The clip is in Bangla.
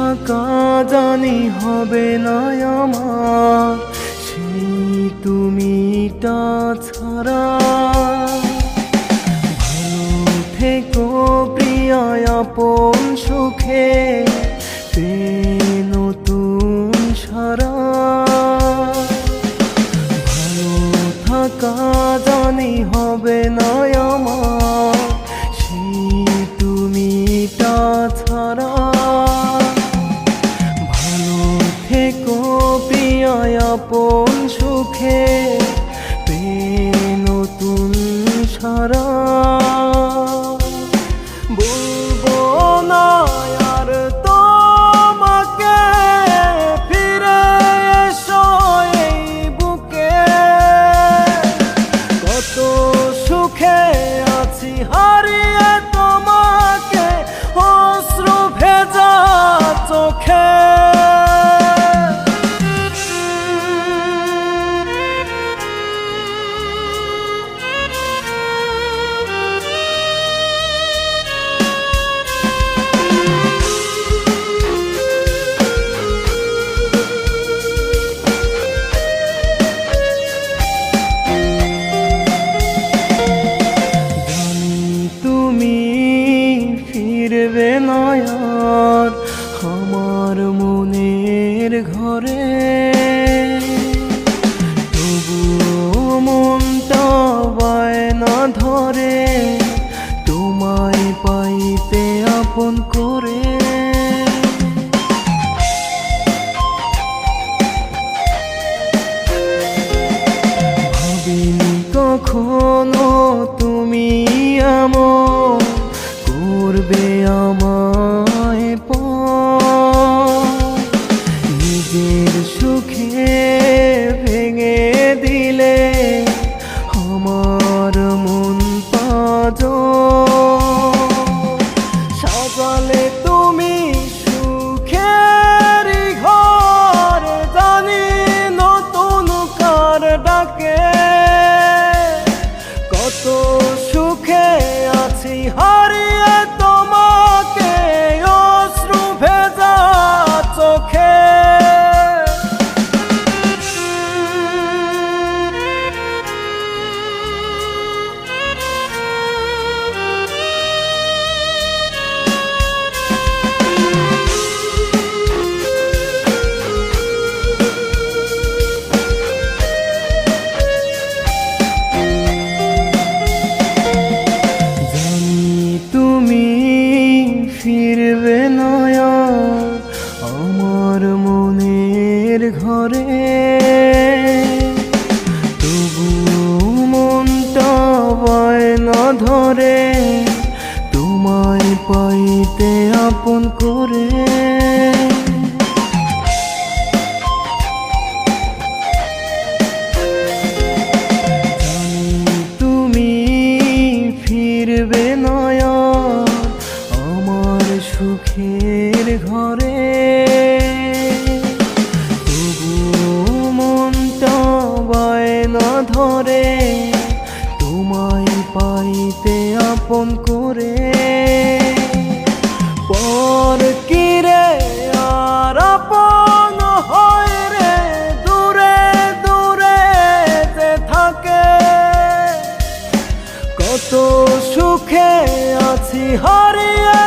থাকা জানি হবে না আমার সেই তুমিটা ছাড়া। ভালো থেকো প্রিয়া আপন সুখে নতুন সারা। ভালো থাকা জানি হবে না আমার সেই তুমিটা ছাড়া। ভালো থেকো প্রিয়া আপন সুখে নতুন সারা। বলবো না আর তোমাকে ফিরে এসো এই বুকে। কত সুখে আছি হারিয়ে তোমাকে অশ্রু ভেজা চোখে। ফিরবে না আর আমার মনের ঘরে। তবুও মনটা বায়না ধরে তোমায় পাইতে আপন করে। ভাবিনি কখনো তুমি এমন করবে আমায় নিজের সুখে ভেঙে দিলে আমার মন পাজ। সাজালে তুমি সুখের ঘর জানি নতুন কার ডাকে। কত সুখে আছি হারিয়ে তোমাকে অশ্রু ভেজা চোখে। ফিরবে না আমার মনের ঘরে। তবুও মনটা বায়না ধরে তোমায় পাইতে আপন করে। তুমি ফিরবে না সুখের ঘরে। তবুও মনটা বায়না ধরে তোমায় পাইতে আপন করে। পর কি রে আর আপন হয় রে দূরে দূরে যে থাকে। কত সুখে আছি হারিয়ে